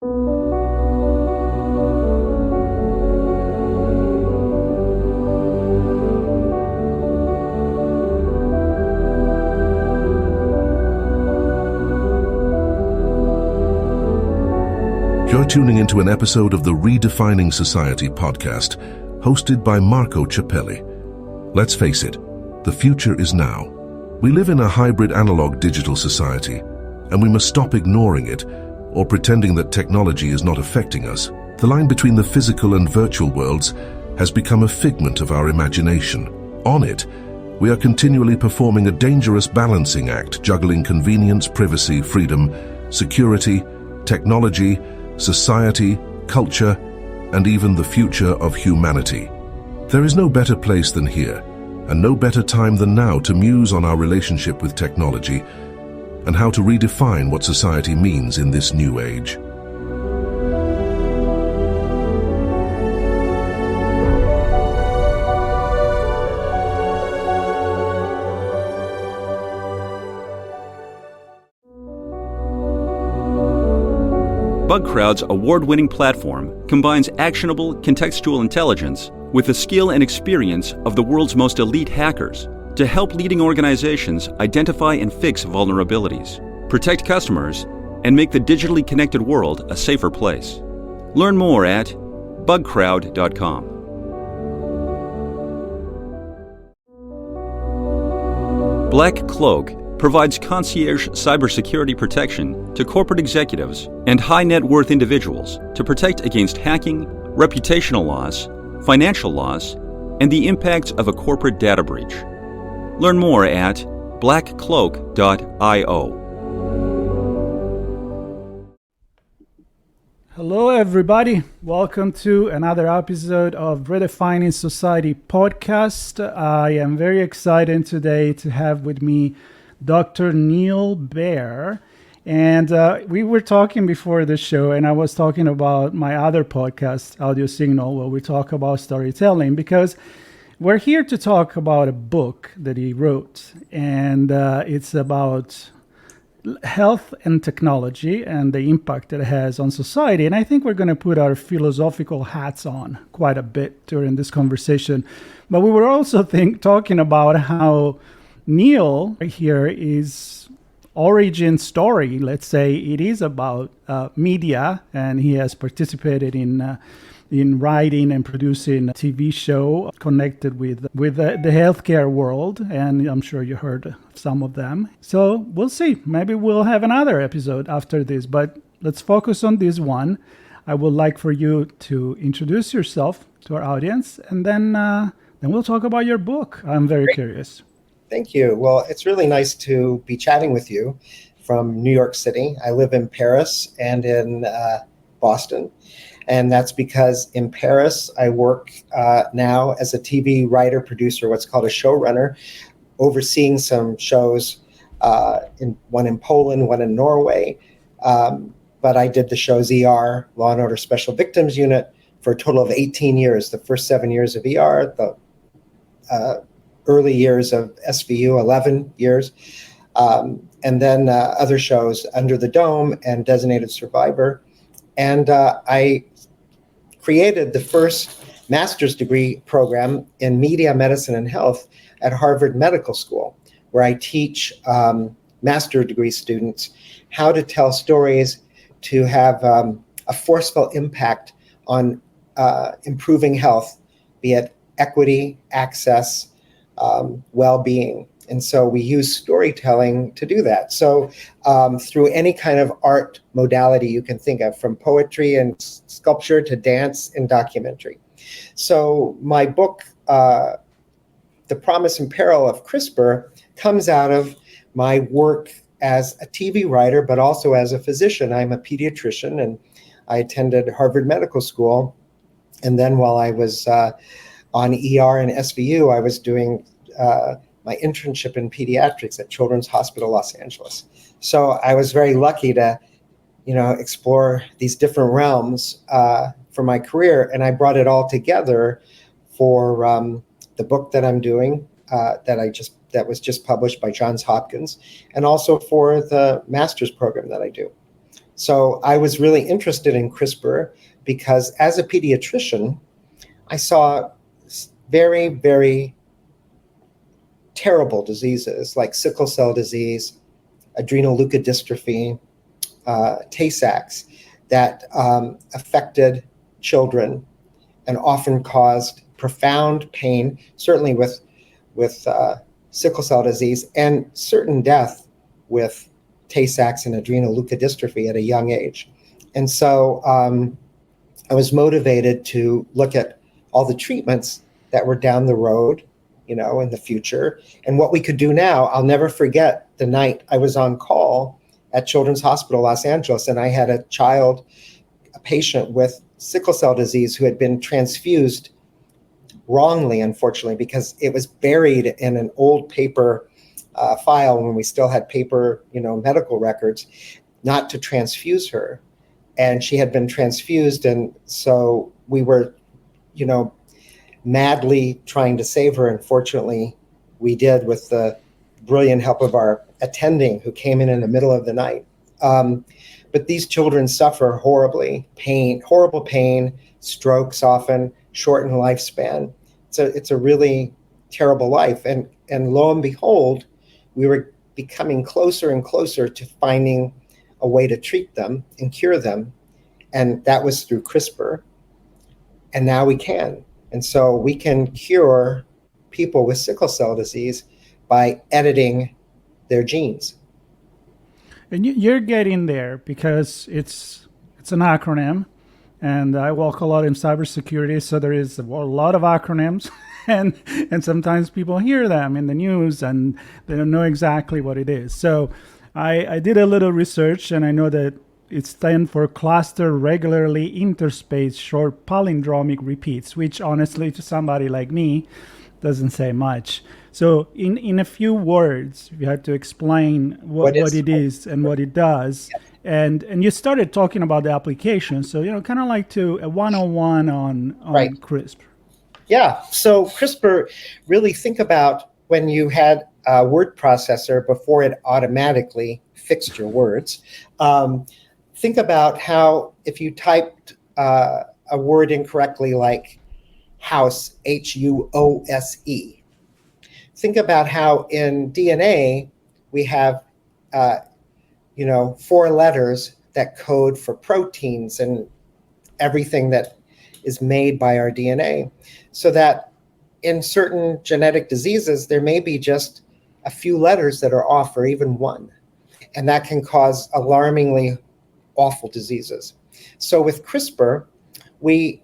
You're tuning into an episode of the Redefining Society podcast, hosted by Marco Ciappelli. Let's face it, the future is now. We live in a hybrid analog-digital society, and we must stop ignoring it or pretending that technology is not affecting us. The line between the physical and virtual worlds has become a figment of our imagination. On it, we are continually performing a dangerous balancing act, juggling convenience, privacy, freedom, security, technology, society, culture, and even the future of humanity. There is no better place than here, and no better time than now to muse on our relationship with technology and how to redefine what society means in this new age. BugCrowd's award-winning platform combines actionable contextual intelligence with the skill and experience of the world's most elite hackers to help leading organizations identify and fix vulnerabilities, protect customers, and make the digitally connected world a safer place. Learn more at bugcrowd.com. Black Cloak provides concierge cybersecurity protection to corporate executives and high-net-worth individuals to protect against hacking, reputational loss, financial loss, and the impacts of a corporate data breach. Learn more at blackcloak.io. Hello, everybody. Welcome to another episode of Redefining Society podcast. I am very excited today to have with me Dr. Neal Baer. And we were talking before the show, and I was talking about my other podcast, Audio Signal, where we talk about storytelling, because we're here to talk about a book that he wrote, and it's about health and technology and the impact that it has on society. And I think we're going to put our philosophical hats on quite a bit during this conversation. But we were also talking about how Neal here is origin story. Let's say it is about media, and he has participated in writing and producing a TV show connected with the healthcare world, and I'm sure you heard some of them. So we'll see. Maybe we'll have another episode after this, but let's focus on this one. I would like for you to introduce yourself to our audience, and then we'll talk about your book. I'm very curious. Thank you. Well, it's really nice to be chatting with you from New York City. I live in Paris and in Boston. And that's because in Paris, I work now as a TV writer, producer, what's called a showrunner, overseeing some shows, one in Poland, one in Norway. But I did the shows ER, Law and Order Special Victims Unit, for a total of 18 years, the first 7 years of ER, the early years of SVU, 11 years, and then other shows, Under the Dome and Designated Survivor. And I created the first master's degree program in media, medicine, and health at Harvard Medical School, where I teach master's degree students how to tell stories to have a forceful impact on improving health, be it equity, access, well-being. And so we use storytelling to do that. So through any kind of art modality you can think of, from poetry and sculpture to dance and documentary. So my book, The Promise and Peril of CRISPR, comes out of my work as a TV writer, but also as a physician. I'm a pediatrician, and I attended Harvard Medical School. And then while I was on ER and SVU, I was doing my internship in pediatrics at Children's Hospital Los Angeles. So I was very lucky to, explore these different realms for my career, and I brought it all together for the book that I'm doing that was just published by Johns Hopkins, and also for the master's program that I do. So I was really interested in CRISPR because as a pediatrician, I saw very, very terrible diseases like sickle cell disease, adrenoleukodystrophy, Tay-Sachs that affected children and often caused profound pain, certainly with sickle cell disease, and certain death with Tay-Sachs and adrenoleukodystrophy at a young age. And so I was motivated to look at all the treatments that were down the road, in the future, and what we could do now. I'll never forget the night I was on call at Children's Hospital Los Angeles, and I had a patient with sickle cell disease who had been transfused wrongly, unfortunately, because it was buried in an old paper file when we still had paper, medical records, not to transfuse her. And she had been transfused, and so we were, madly trying to save her. Unfortunately, we did with the brilliant help of our attending who came in the middle of the night. But these children suffer horrible pain, strokes often, shortened lifespan. It's a really terrible life. And lo and behold, we were becoming closer and closer to finding a way to treat them and cure them. And that was through CRISPR. And now we can. And so we can cure people with sickle cell disease by editing their genes. And you're getting there because it's an acronym, and I work a lot in cybersecurity, so there is a lot of acronyms, and sometimes people hear them in the news and they don't know exactly what it is. So I did a little research, and I know that it stands for cluster regularly interspaced short palindromic repeats, which honestly to somebody like me doesn't say much. So in a few words, if you had to explain what it is and what it does, yes. and you started talking about the application, so kind of like a 101 on right. CRISPR. Yeah, so CRISPR, really think about when you had a word processor before it automatically fixed your words. Think about how if you typed a word incorrectly like house, H-U-O-S-E. Think about how in DNA we have, 4 letters that code for proteins and everything that is made by our DNA. So that in certain genetic diseases, there may be just a few letters that are off or even one. And that can cause alarmingly awful diseases. So with CRISPR, we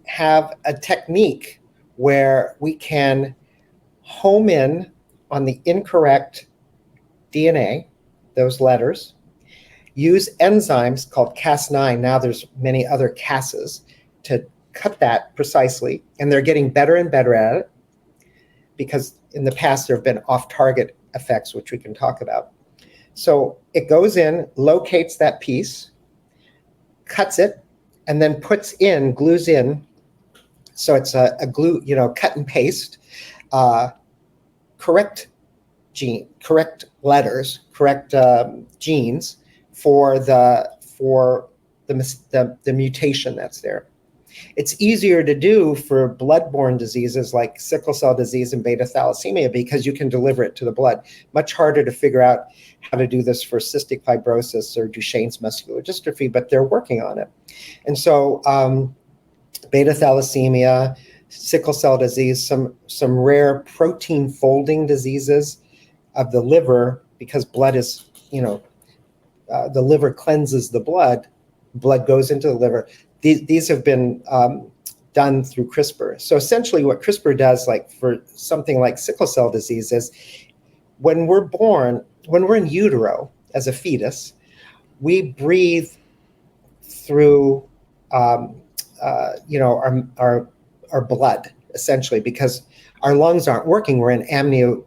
have a technique where we can home in on the incorrect DNA, those letters, use enzymes called Cas9. Now there's many other Cases to cut that precisely, and they're getting better and better at it because in the past there have been off-target effects, which we can talk about. So it goes in, locates that piece, cuts it, and then glues in. So it's a glue, cut and paste, correct letters, correct genes for the mutation that's there. It's easier to do for bloodborne diseases like sickle cell disease and beta thalassemia because you can deliver it to the blood. Much harder to figure out how to do this for cystic fibrosis or Duchenne's muscular dystrophy, but they're working on it. And so beta thalassemia, sickle cell disease, some rare protein folding diseases of the liver, because blood is, the liver cleanses the blood goes into the liver. These have been done through CRISPR. So essentially what CRISPR does, like for something like sickle cell disease, is when we're born, when we're in utero as a fetus, we breathe through our blood, essentially, because our lungs aren't working. We're in amniotic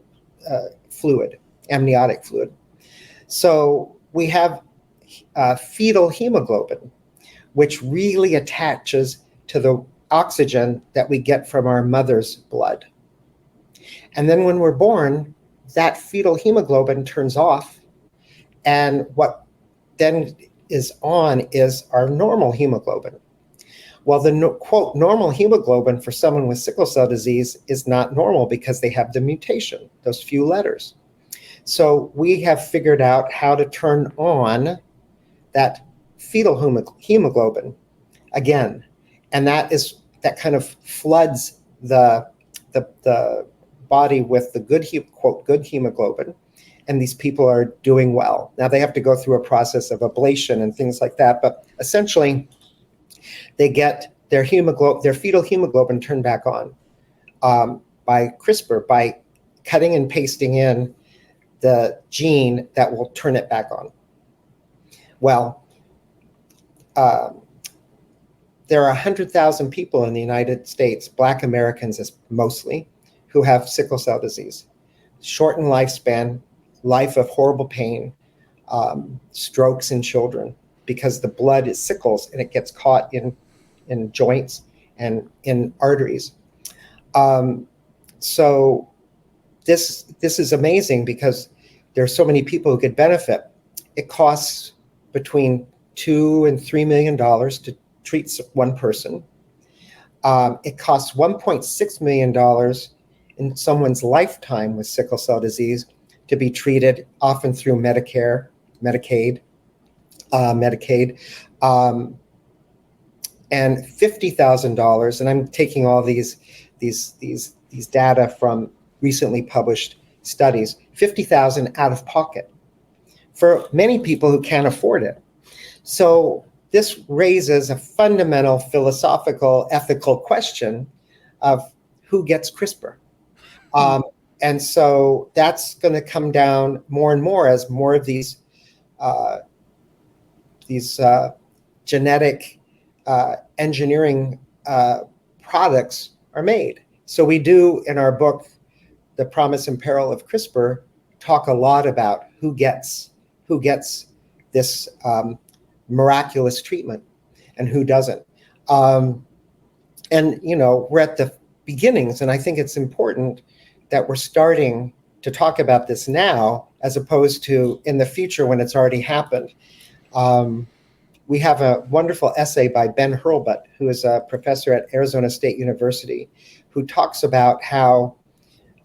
fluid. So we have fetal hemoglobin, which really attaches to the oxygen that we get from our mother's blood. And then when we're born, that fetal hemoglobin turns off, and what then is on is our normal hemoglobin. Well, the quote normal hemoglobin for someone with sickle cell disease is not normal because they have the mutation, those few letters. So we have figured out how to turn on that fetal hemoglobin again, and that kind of floods the body with the good hemoglobin, and these people are doing well. Now they have to go through a process of ablation and things like that, but essentially they get their fetal hemoglobin turned back on by CRISPR, by cutting and pasting in the gene that will turn it back on. Well, there are 100,000 people in the United States, Black Americans mostly, who have sickle cell disease. Shortened lifespan, life of horrible pain, strokes in children, because the blood is sickles and it gets caught in joints and in arteries. So this is amazing because there are so many people who could benefit. It costs between $2 and $3 million to treat one person. It costs $1.6 million in someone's lifetime with sickle cell disease to be treated, often through Medicare, Medicaid, and $50,000. And I'm taking all these data from recently published studies. $50,000 out of pocket for many people who can't afford it. So this raises a fundamental philosophical, ethical question of who gets CRISPR. And so that's going to come down more and more as more of these genetic engineering products are made. So we do, in our book, The Promise and Peril of CRISPR, talk a lot about who gets this miraculous treatment and who doesn't. And, we're at the beginnings, and I think it's important that we're starting to talk about this now, as opposed to in the future when it's already happened. We have a wonderful essay by Ben Hurlbut, who is a professor at Arizona State University, who talks about how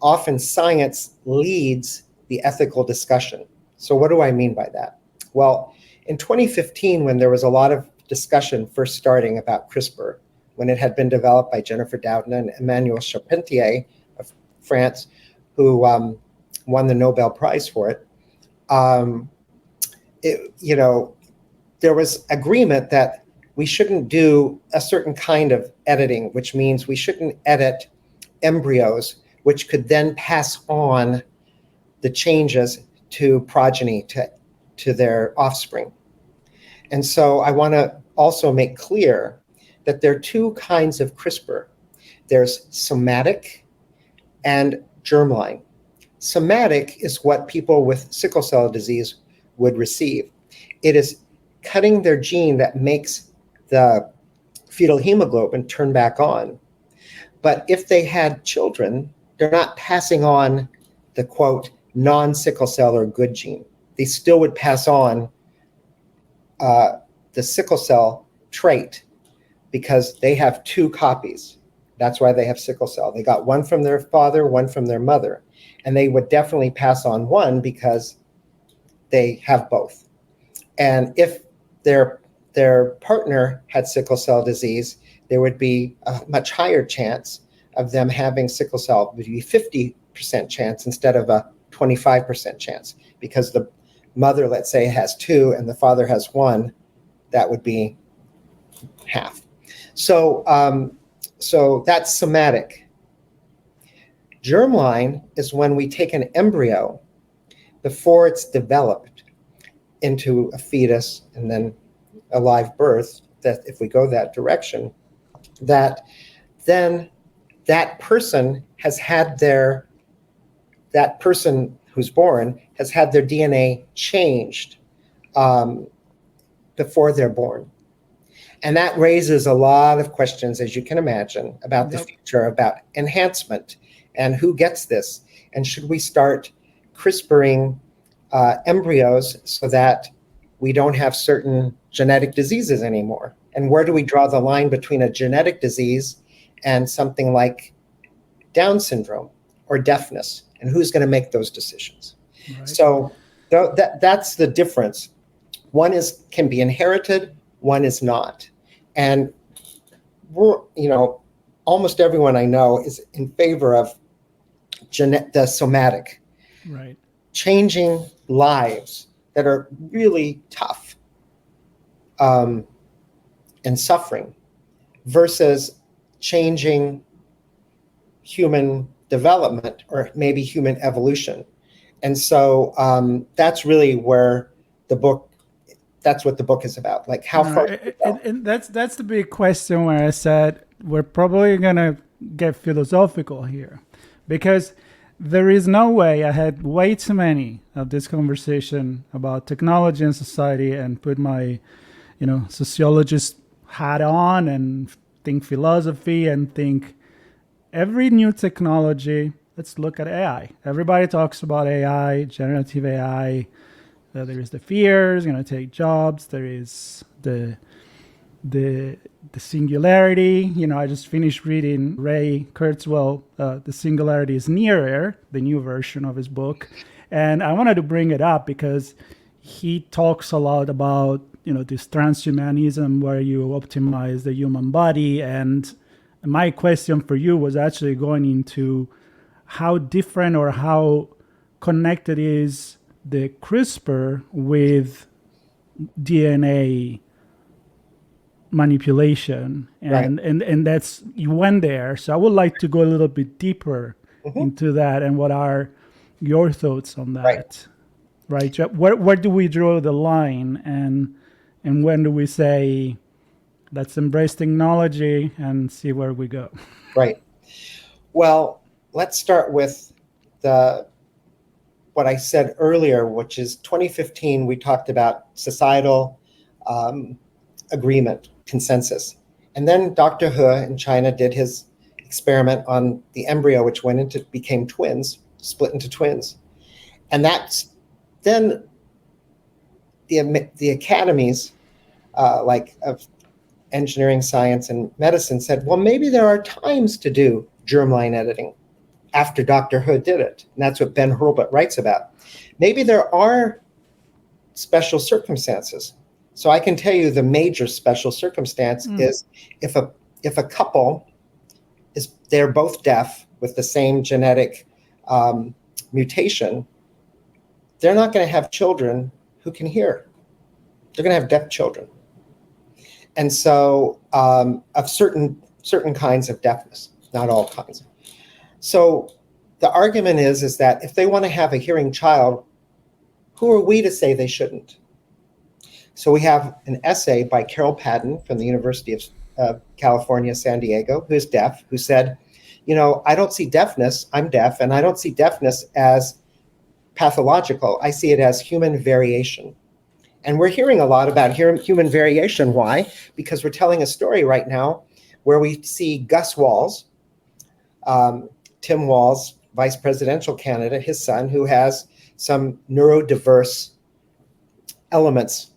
often science leads the ethical discussion. So what do I mean by that? Well, in 2015, when there was a lot of discussion first starting about CRISPR, when it had been developed by Jennifer Doudna and Emmanuel Charpentier of France, who won the Nobel Prize for it, there was agreement that we shouldn't do a certain kind of editing, which means we shouldn't edit embryos, which could then pass on the changes to progeny, to their offspring. And so I want to also make clear that there are two kinds of CRISPR. There's somatic and germline. Somatic is what people with sickle cell disease would receive. It is cutting their gene that makes the fetal hemoglobin turn back on. But if they had children, they're not passing on the, quote, non-sickle cell or good gene. They still would pass on the sickle cell trait because they have two copies. That's why they have sickle cell. They got one from their father, one from their mother. And they would definitely pass on one because they have both. And if their partner had sickle cell disease, there would be a much higher chance of them having sickle cell. It would be 50% chance instead of a 25% chance, because the mother, let's say, has two and the father has one, that would be half. So that's somatic. Germline is when we take an embryo before it's developed into a fetus and then a live birth, that if we go that direction, that then that person who's born has had their DNA changed before they're born. And that raises a lot of questions, as you can imagine, about the future, about enhancement and who gets this. And should we start CRISPRing embryos so that we don't have certain genetic diseases anymore. And where do we draw the line between a genetic disease and something like Down syndrome or deafness? And who's going to make those decisions? Right. So that's the difference. One can be inherited, one is not. And almost everyone I know is in favor of the somatic, right? Changing lives that are really tough and suffering versus changing human development or maybe human evolution. And so that's really where that's what the book is about. Like how far. And that's the big question where I said we're probably going to get philosophical here, because there is no way. I had way too many of this conversation about technology and society and put my, sociologist hat on and think philosophy and think every new technology. Let's look at AI. Everybody talks about AI, generative AI. There is the fear, it's going to take jobs. There is the singularity. I just finished reading Ray Kurzweil, The Singularity is Nearer, the new version of his book. And I wanted to bring it up because he talks a lot about, this transhumanism where you optimize the human body. And my question for you was actually going into how different or how connected is the CRISPR with DNA manipulation, and, right. and that's, you went there. So I would like to go a little bit deeper into that, and what are your thoughts on that? Right? Where do we draw the line, and when do we say let's embrace technology and see where we go? Right. Well, let's start with what I said earlier, which is 2015, we talked about societal agreement, consensus. And then Dr. He in China did his experiment on the embryo, which became twins, split into twins. And that's then the academies of engineering, science, and medicine said, well, maybe there are times to do germline editing. After Dr. He did it. And that's what Ben Hurlbut writes about. Maybe there are special circumstances. So I can tell you the major special circumstance is if a couple they're both deaf with the same genetic mutation, they're not going to have children who can hear. They're going to have deaf children. And so of certain kinds of deafness, not all kinds. So the argument is that if they want to have a hearing child, who are we to say they shouldn't? So we have an essay by Carol Patton from the University of California, San Diego, who is deaf, who said, I don't see deafness, I'm deaf, and I don't see deafness as pathological. I see it as human variation. And we're hearing a lot about human variation. Why? Because we're telling a story right now where we see Gus Walz, Tim Walz, vice presidential candidate, his son, who has some neurodiverse elements.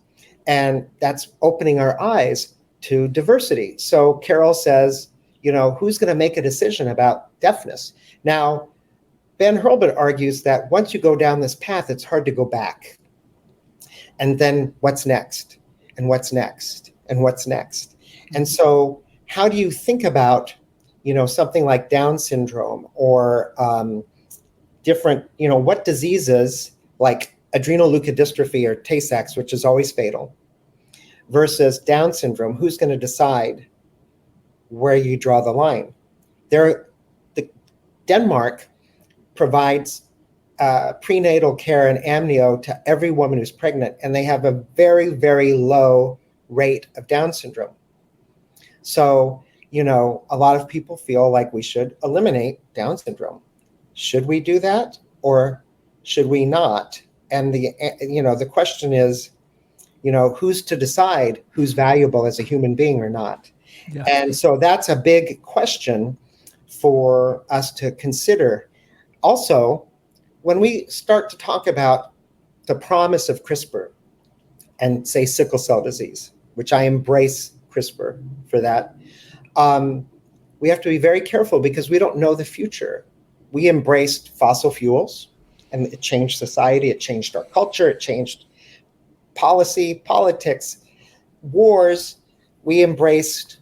And that's opening our eyes to diversity. So Carol says, who's going to make a decision about deafness? Now, Ben Hurlbut argues that once you go down this path, it's hard to go back. And then what's next? And what's next? And what's next? And so how do you think about something like Down syndrome or different, what diseases like adrenal leukodystrophy or Tay-Sachs, which is always fatal, versus Down syndrome? Who's going to decide where you draw the line? Denmark provides prenatal care and amnio to every woman who's pregnant, and they have a very, very low rate of Down syndrome. So, a lot of people feel like we should eliminate Down syndrome. Should we do that or should we not? And the question is, who's to decide who's valuable as a human being or not? Yeah. And so that's a big question for us to consider. Also, when we start to talk about the promise of CRISPR and say sickle cell disease, which I embrace CRISPR for that, we have to be very careful because we don't know the future. We embraced fossil fuels, and it changed society, it changed our culture, it changed policy, politics, wars. We embraced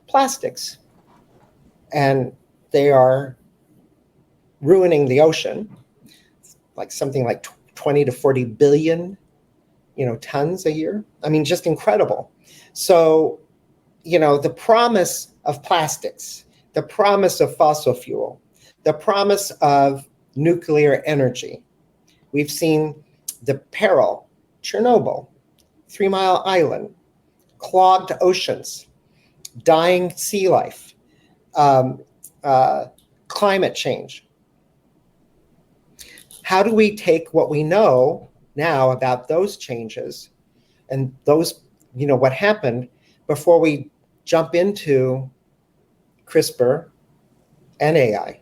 plastics, and they are ruining the ocean, like something like 20 to 40 billion, tons a year. I mean, just incredible. So, the promise of plastics, the promise of fossil fuel, the promise of nuclear energy. We've seen the Peril, Chernobyl, 3 Mile Island, clogged oceans, dying sea life, climate change. How do we take what we know now about those changes and those, what happened before we jump into CRISPR and AI?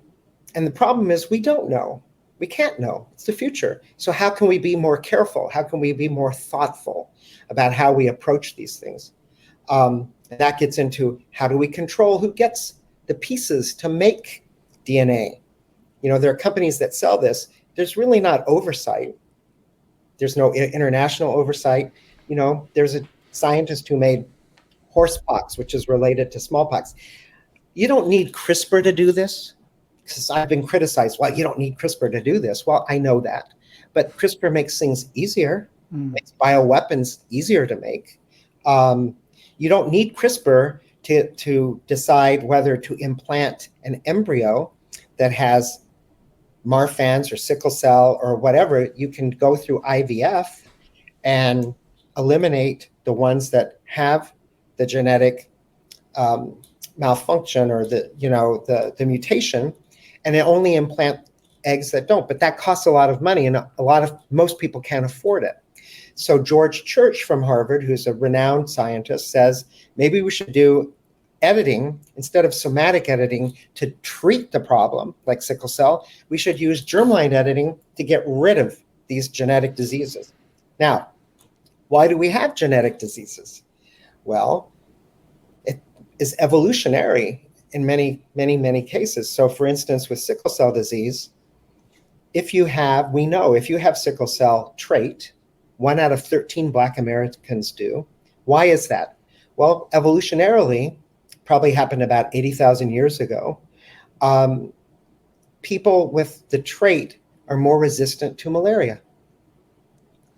And the problem is we don't know. We can't know. It's the future. So how can we be more careful? How can we be more thoughtful about how we approach these things? And that gets into how do we control who gets the pieces to make DNA? There are companies that sell this. There's really not oversight. There's no international oversight. There's a scientist who made horsepox, which is related to smallpox. You don't need CRISPR to do this, because I've been criticized. Well, you don't need CRISPR to do this. Well, I know that. But CRISPR makes things easier, makes bioweapons easier to make. You don't need CRISPR to decide whether to implant an embryo that has Marfan's or sickle cell or whatever. You can go through IVF and eliminate the ones that have the genetic malfunction or the mutation, and then only implant eggs that don't. But that costs a lot of money, and most people can't afford it. So George Church from Harvard, who's a renowned scientist, says maybe we should do editing instead of somatic editing to treat the problem, like sickle cell. We should use germline editing to get rid of these genetic diseases. Now, why do we have genetic diseases? Well, it is evolutionary in many, many, many cases. So for instance, with sickle cell disease, we know if you have sickle cell trait, 1 out of 13 Black Americans do. Why is that? Well, evolutionarily, probably happened about 80,000 years ago. People with the trait are more resistant to malaria.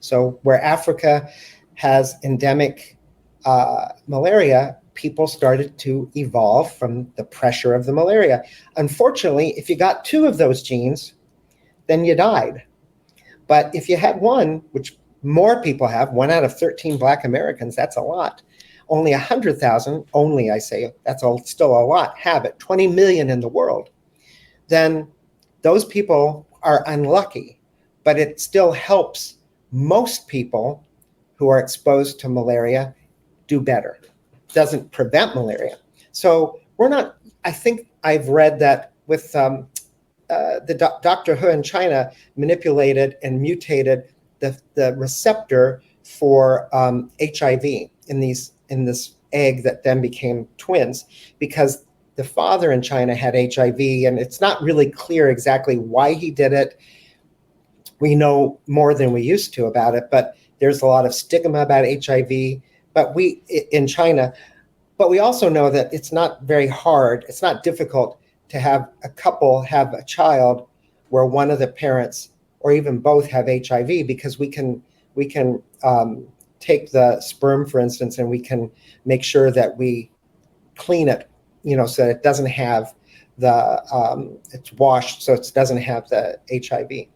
So where Africa has endemic malaria, people started to evolve from the pressure of the malaria. Unfortunately, if you got 2 of those genes, then you died. But if you had 1, which more people have, 1 out of 13 Black Americans, that's a lot. Only 100,000, that's still a lot, have it, 20 million in the world. Then those people are unlucky, but it still helps most people who are exposed to malaria do better. It doesn't prevent malaria. So I think I've read that with Dr. He in China manipulated and mutated the receptor for HIV in this egg that then became twins, because the father in China had HIV, and it's not really clear exactly why he did it. We know more than we used to about it, but there's a lot of stigma about HIV in China. But we also know that it's not very hard, it's not difficult to have a couple have a child where one of the parents or even both have HIV, because we can take the sperm, for instance, and we can make sure that we clean it, so that it doesn't have it's washed, so it doesn't have the HIV,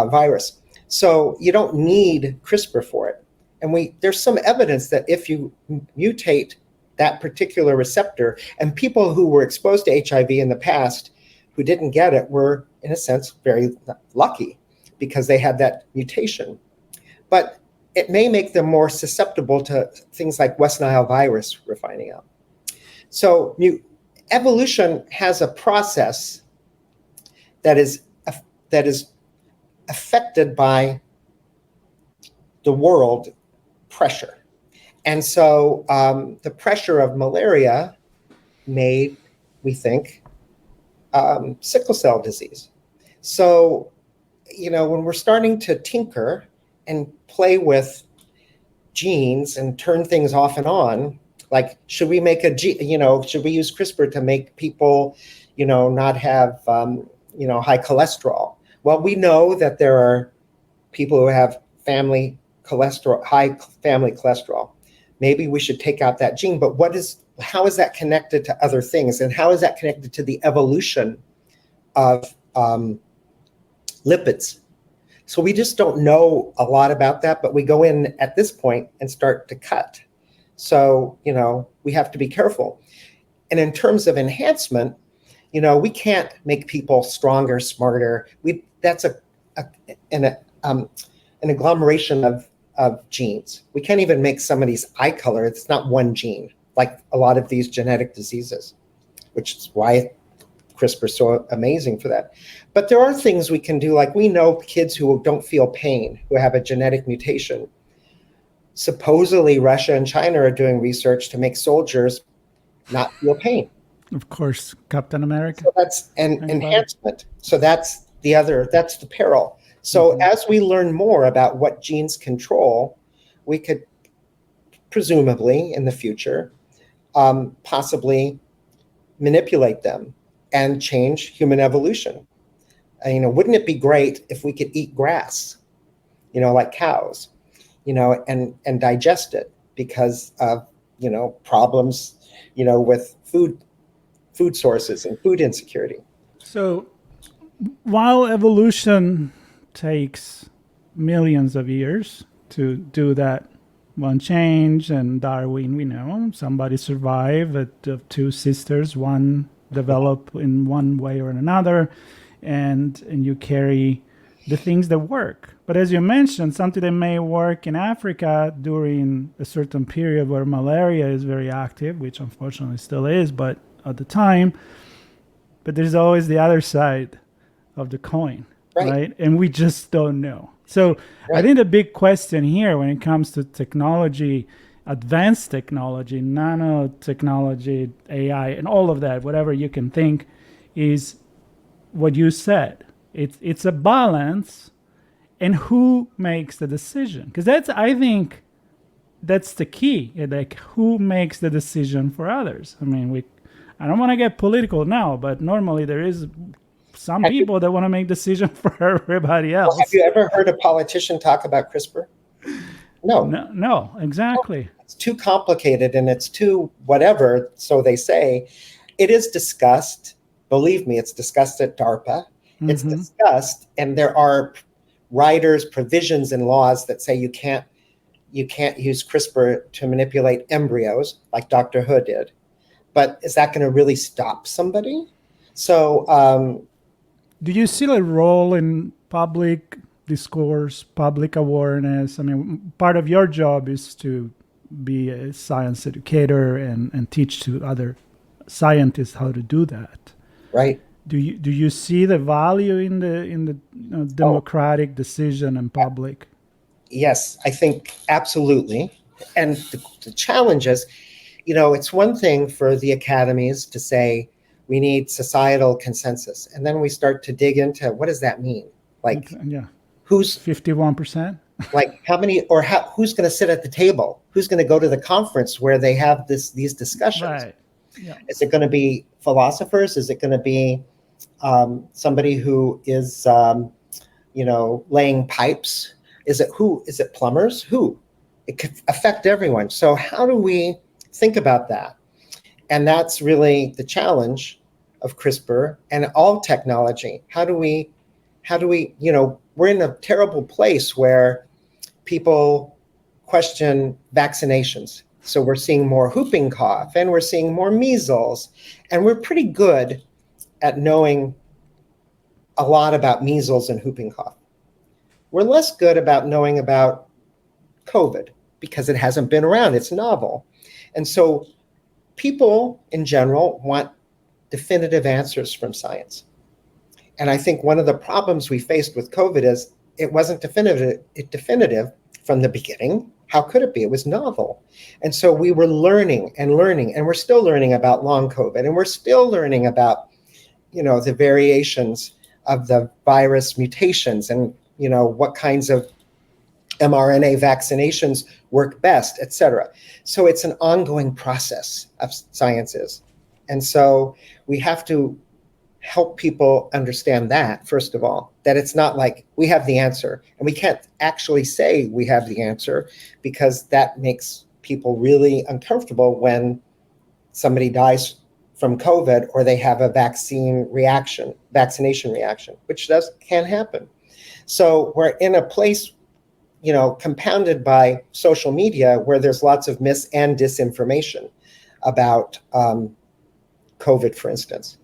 virus. So you don't need CRISPR for it. And there's some evidence that if you mutate that particular receptor, and people who were exposed to HIV in the past who didn't get it were, in a sense, very lucky because they had that mutation. But it may make them more susceptible to things like West Nile virus, we're finding out. So evolution has a process that is affected by the world pressure. And so the pressure of malaria made, we think, sickle cell disease. So, when we're starting to tinker and play with genes and turn things off and on, like, should we make should we use CRISPR to make people, not have, high cholesterol? Well, we know that there are people who have high family cholesterol. Maybe we should take out that gene, but how is that connected to other things? And how is that connected to the evolution of lipids? So we just don't know a lot about that, but we go in at this point and start to cut. So, we have to be careful. And in terms of enhancement, we can't make people stronger, smarter. That's an agglomeration of genes. We can't even make somebody's eye color. It's not one gene, like a lot of these genetic diseases, which is why CRISPR is so amazing for that. But there are things we can do, like we know kids who don't feel pain, who have a genetic mutation. Supposedly, Russia and China are doing research to make soldiers not feel pain. Of course, Captain America. So that's an enhancement. So that's the peril. So as we learn more about what genes control, we could presumably in the future possibly manipulate them and change human evolution. Wouldn't it be great if we could eat grass, like cows, and digest it because of, problems, with food sources and food insecurity. So while evolution takes millions of years to do that one change, and Darwin, we know somebody survived, but two sisters, one develop in one way or another, and you carry the things that work. But as you mentioned, something that may work in Africa during a certain period where malaria is very active, which unfortunately still is, but at the time, but there's always the other side of the coin, right? And we just don't know. So I think the big question here when it comes to technology, advanced technology, nanotechnology, AI, and all of that, whatever you can think, is what you said. It's a balance, and who makes the decision? Because I think that's the key. Like, who makes the decision for others? I mean, I don't want to get political now, but normally there is some people that want to make decisions for everybody else. Well, have you ever heard a politician talk about CRISPR? No, exactly. It's too complicated and it's too whatever, so they say. It is discussed. Believe me, it's discussed at DARPA. Mm-hmm. It's discussed, and there are riders, provisions in laws that say you can't use CRISPR to manipulate embryos like Dr. Hu did. But is that going to really stop somebody? So do you see a role in public discourse, public awareness? I mean, part of your job is to be a science educator and teach to other scientists how to do that. Right. Do you see the value in the democratic decision in public? Yes, I think absolutely. And the challenge is, it's one thing for the academies to say we need societal consensus, and then we start to dig into what does that mean? Like, who's 51%? Like how many, or who's going to sit at the table? Who's going to go to the conference where they have these discussions? Right. Yeah. Is it going to be philosophers? Is it going to be somebody who is, laying pipes? Is it plumbers? Who? It could affect everyone. So how do we think about that? And that's really the challenge of CRISPR and all technology. How do we, we're in a terrible place where people question vaccinations. So we're seeing more whooping cough and we're seeing more measles. And we're pretty good at knowing a lot about measles and whooping cough. We're less good about knowing about COVID because it hasn't been around. It's novel. And so people in general want definitive answers from science. And I think one of the problems we faced with COVID is it wasn't definitive from the beginning. How could it be? It was novel. And so we were learning, and we're still learning about long COVID, and we're still learning about, the variations of the virus mutations, and, what kinds of mRNA vaccinations work best, et cetera. So it's an ongoing process of sciences. And so we have to help people understand that, first of all, that it's not like we have the answer, and we can't actually say we have the answer, because that makes people really uncomfortable when somebody dies from COVID or they have a vaccination reaction, which can happen. So we're in a place, compounded by social media, where there's lots of mis and disinformation about COVID, for instance.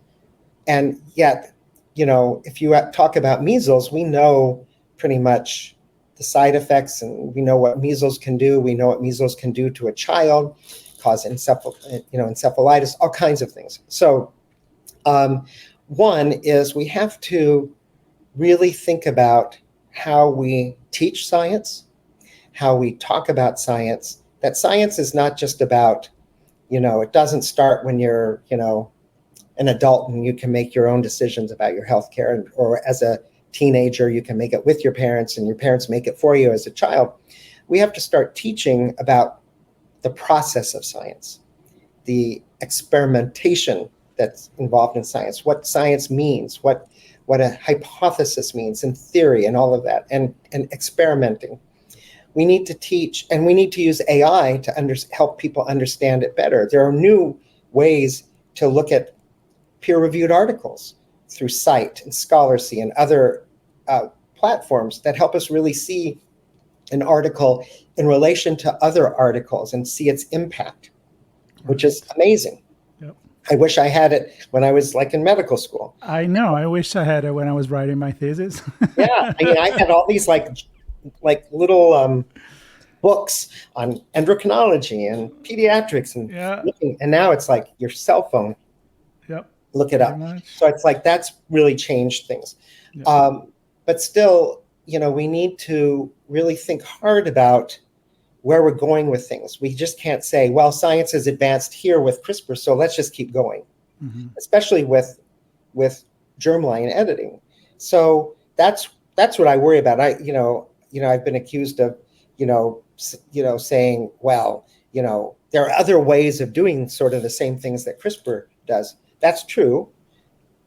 And yet, if you talk about measles, we know pretty much the side effects, and we know what measles can do. We know what measles can do to a child, cause encephalitis, all kinds of things. So one is we have to really think about how we teach science, how we talk about science, that science is not just about, it doesn't start when you're, an adult and you can make your own decisions about your healthcare, or as a teenager, you can make it with your parents and your parents make it for you as a child. We have to start teaching about the process of science, the experimentation that's involved in science, what science means, what a hypothesis means in theory, and all of that, and experimenting. We need to teach, and we need to use AI to help people understand it better. There are new ways to look at peer-reviewed articles through Cite and Scholarcy and other platforms that help us really see an article in relation to other articles and see its impact, which is amazing. Yep. I wish I had it when I was in medical school. I know. I wish I had it when I was writing my thesis. Yeah, I had all these little books on endocrinology and pediatrics, and now it's like your cell phone. Yep. Look it up. So it's that's really changed things. Yep. But still, we need to really think hard about where we're going with things. We just can't say, well, science has advanced here with CRISPR, so let's just keep going, especially with germline editing. So that's what I worry about. I've been accused of, saying, well, there are other ways of doing sort of the same things that CRISPR does. That's true.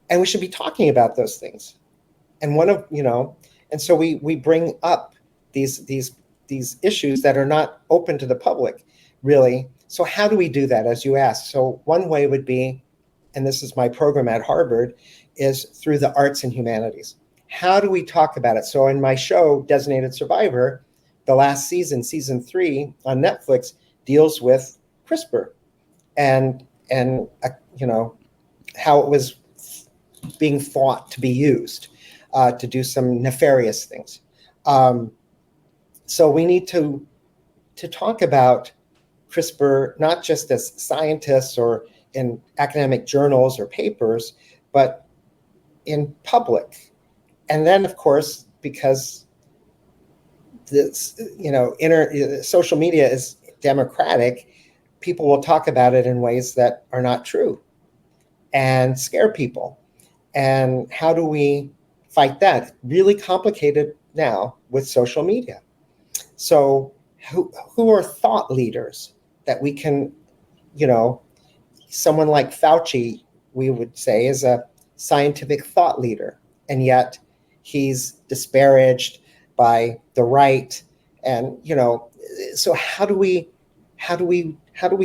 And we should be talking about those things. And and so we bring up these issues that are not open to the public, really. So how do we do that, as you asked? So one way would be, and this is my program at Harvard, is through the arts and humanities. How do we talk about it? So in my show, Designated Survivor, the last season, season 3 on Netflix, deals with CRISPR and how it was being thought to be used to do some nefarious things. So we need to talk about CRISPR, not just as scientists or in academic journals or papers, but in public. And then, of course, because this, social media is democratic, people will talk about it in ways that are not true and scare people. And how do we fight that? Really complicated now with social media. So who are thought leaders that we can, someone like Fauci, we would say, is a scientific thought leader, and yet he's disparaged by the right. And, so how do we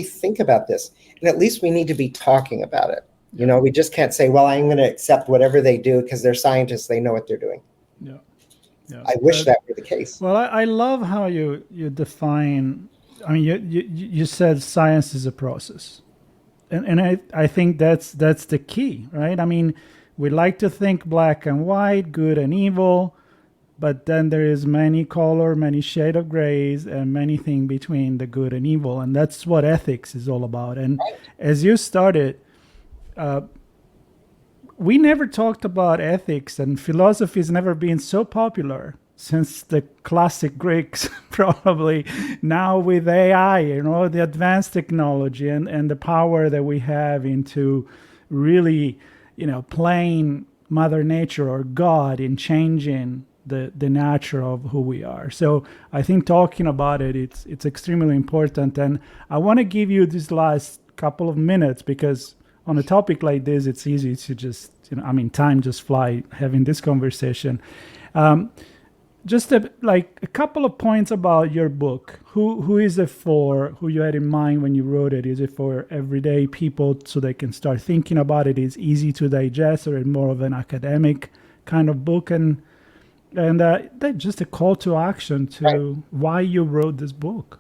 think about this? And at least we need to be talking about it. We just can't say, well, I'm going to accept whatever they do because they're scientists. They know what they're doing. Yeah. I wish that were the case. Well, I love how you define, you said science is a process. And I think that's the key, right? We like to think black and white, good and evil, but then there is many color, many shade of grays, and many things between the good and evil. And that's what ethics is all about. And as you started, we never talked about ethics, and philosophy has never been so popular since the classic Greeks, probably. Now with AI, the advanced technology and the power that we have into really, playing Mother Nature or God in changing the nature of who we are. So I think talking about it's extremely important. And I want to give you this last couple of minutes, because on a topic like this, it's easy to just, time just fly having this conversation. Just a couple of points about your book. Who is it for? Who you had in mind when you wrote it? Is it for everyday people so they can start thinking about it? Is easy to digest, or more of an academic kind of book? And that's just a call to action to why you wrote this book.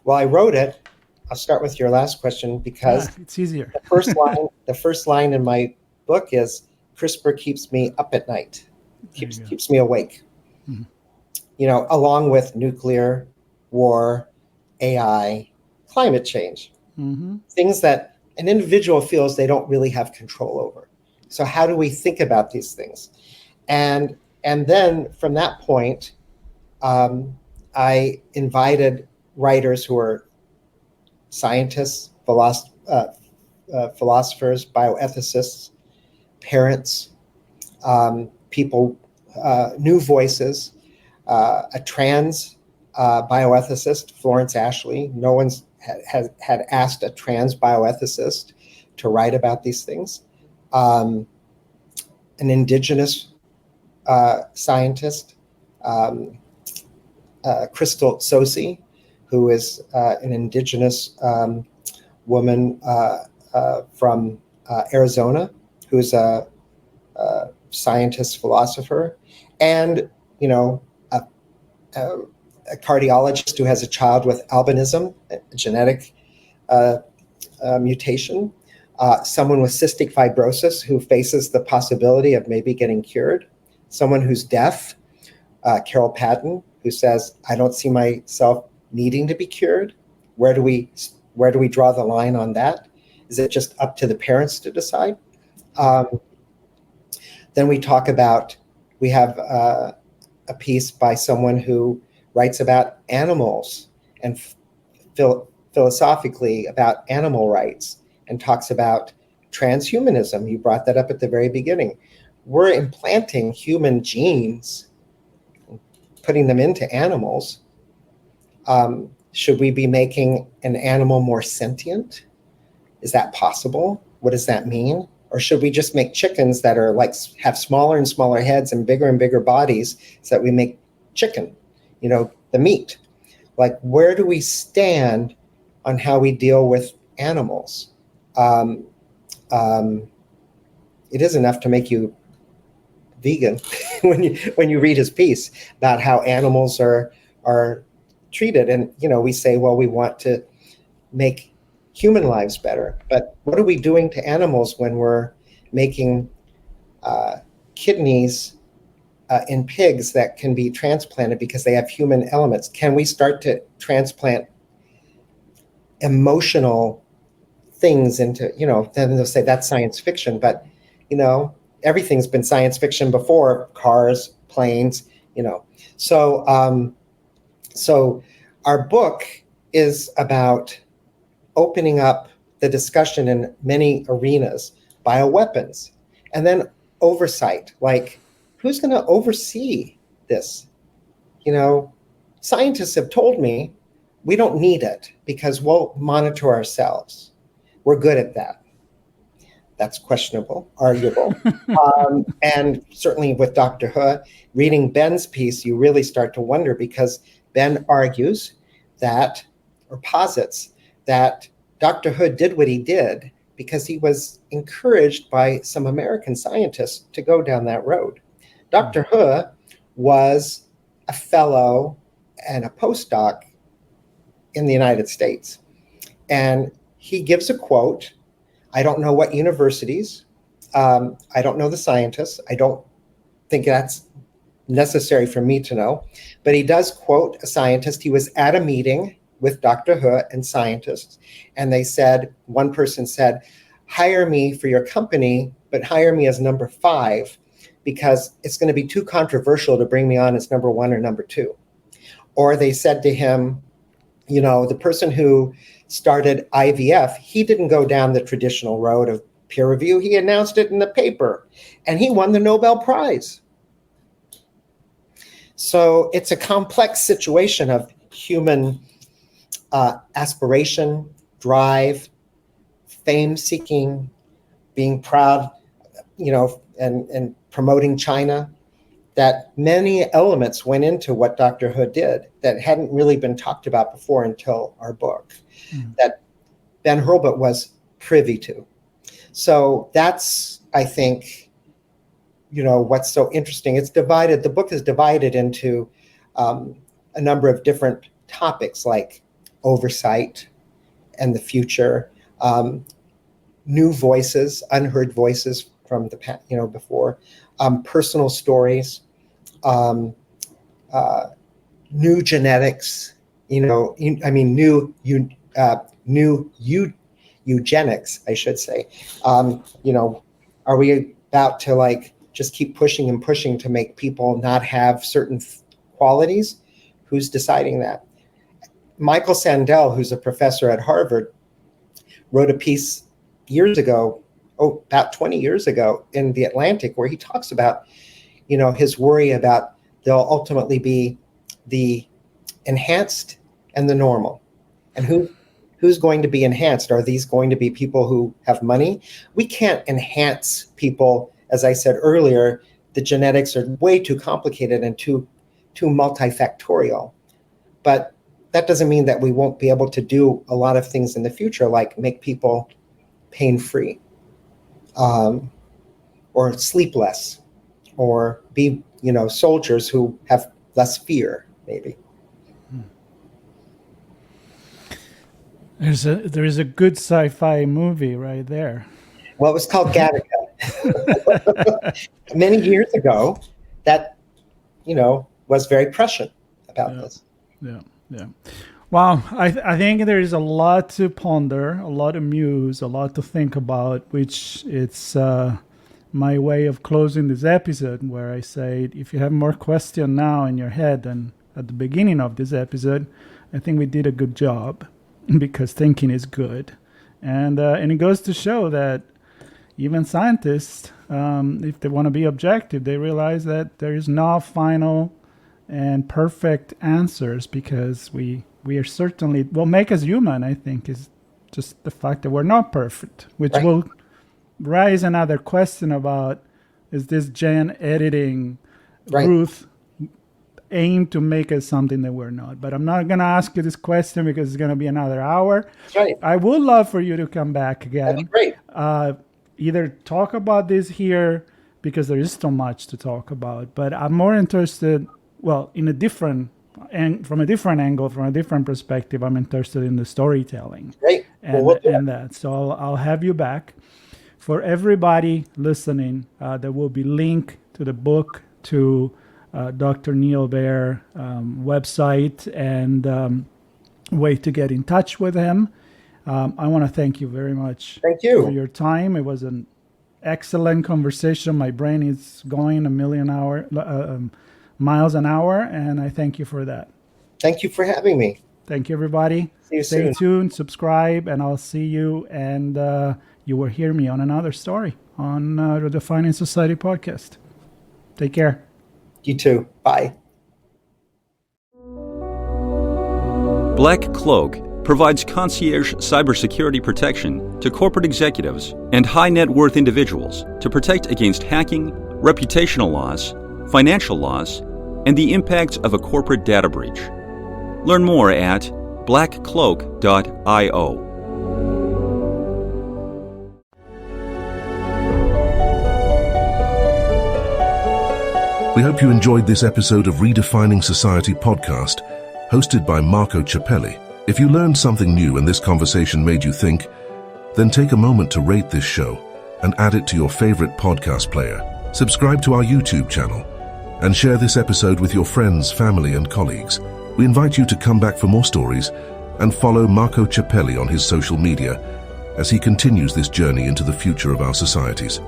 Well, I wrote it. I'll start with your last question, because it's easier. The first line in my book is, CRISPR keeps me up at night, keeps me awake. Mm-hmm. Along with nuclear war, AI, climate change, things that an individual feels they don't really have control over. So how do we think about these things? And then from that point, I invited writers who are scientists, philosophers, bioethicists, parents, people, new voices, a trans bioethicist, Florence Ashley. No one's had asked a trans bioethicist to write about these things. An indigenous scientist, Crystal Sosi, who is an indigenous woman from Arizona, who's a scientist, philosopher, and a cardiologist who has a child with albinism, a genetic mutation, someone with cystic fibrosis who faces the possibility of maybe getting cured, someone who's deaf, Carol Patton, who says, I don't see myself needing to be cured. Where do we draw the line on that? Is it just up to the parents to decide? Then we have a piece by someone who writes about animals and philosophically about animal rights, and talks about transhumanism. You brought that up at the very beginning. We're implanting human genes, putting them into animals. Should we be making an animal more sentient? Is that possible? What does that mean? Or should we just make chickens that are have smaller and smaller heads and bigger bodies, so that we make chicken, the meat? Where do we stand on how we deal with animals? It is enough to make you vegan when you read his piece about how animals are treated. And we say, well, we want to make human lives better, but what are we doing to animals when we're making kidneys in pigs that can be transplanted because they have human elements? Can we start to transplant emotional things into, then they'll say that's science fiction, but everything's been science fiction before, cars, planes, So our book is about opening up the discussion in many arenas, bioweapons, and then oversight, who's going to oversee this? Scientists have told me we don't need it because we'll monitor ourselves. We're good at that. That's questionable, arguable. And certainly with Dr. He, reading Ben's piece, you really start to wonder, because Ben argues that, or posits that Dr. He did what he did because he was encouraged by some American scientists to go down that road. Dr. He was a fellow and a postdoc in the United States. And he gives a quote. I don't know what universities, I don't know the scientists. I don't think that's necessary for me to know, but he does quote a scientist. He was at a meeting with Dr. He and scientists, and they said, one person said, hire me for your company, but hire me as number 5, because it's going to be too controversial to bring me on as number one or number two. Or they said to him, the person who started IVF, he didn't go down the traditional road of peer review. He announced it in the paper, and he won the Nobel Prize. So it's a complex situation of human aspiration, drive, fame-seeking, being proud, and promoting China, that many elements went into what Dr. Hood did that hadn't really been talked about before until our book, that Ben Hurlbut was privy to. So that's, I think, what's so interesting. It's divided, the book is divided into a number of different topics like oversight and the future, new voices, unheard voices from the past, before, personal stories, new genetics, new eugenics, I should say. Are we about to just keep pushing and pushing to make people not have certain qualities? Who's deciding that? Michael Sandel, who's a professor at Harvard, wrote a piece about 20 years ago in The Atlantic, where he talks about, his worry about there'll ultimately be the enhanced and the normal. And who's going to be enhanced? Are these going to be people who have money? We can't enhance people. As I said earlier, the genetics are way too complicated and too multifactorial. But that doesn't mean that we won't be able to do a lot of things in the future, like make people pain-free, or sleep less, or be, soldiers who have less fear, maybe. There is a good sci-fi movie right there. Well, it was called Gattaca. Many years ago, that, was very prescient about this. Yeah. Wow, I think there is a lot to ponder, a lot to muse, a lot to think about, which it's my way of closing this episode, where I say, if you have more questions now in your head than at the beginning of this episode, I think we did a good job, because thinking is good. And it goes to show that even scientists, if they want to be objective, they realize that there is no final and perfect answers, because we are certainly, what makes us human, I think, is just the fact that we're not perfect, which will raise another question about, is this gen editing truth aimed to make us something that we're not? But I'm not going to ask you this question because it's going to be another hour. Right. I would love for you to come back again. That'd be great. Either talk about this here, because there is so much to talk about, but I'm more interested, in a different, and from a different angle, from a different perspective, I'm interested in the storytelling. Great. And that. So I'll have you back. For everybody listening, there will be link to the book, to Dr. Neal Baer website, and way to get in touch with him. I want to thank you very much. Thank you for your time. It was an excellent conversation. My brain is going a million miles an hour, and I thank you for that. Thank you for having me. Thank you, everybody. See you Stay soon. tuned, subscribe, and I'll see you. And you will hear me on another story on the Redefining Society podcast. Take care. You too. Bye. Black Cloak provides concierge cybersecurity protection to corporate executives and high net worth individuals to protect against hacking, reputational loss, financial loss, and the impacts of a corporate data breach. Learn more at blackcloak.io. We hope you enjoyed this episode of Redefining Society podcast, hosted by Marco Ciappelli. If you learned something new and this conversation made you think, then take a moment to rate this show and add it to your favorite podcast player. Subscribe to our YouTube channel and share this episode with your friends, family, and colleagues. We invite you to come back for more stories and follow Marco Ciappelli on his social media as he continues this journey into the future of our societies.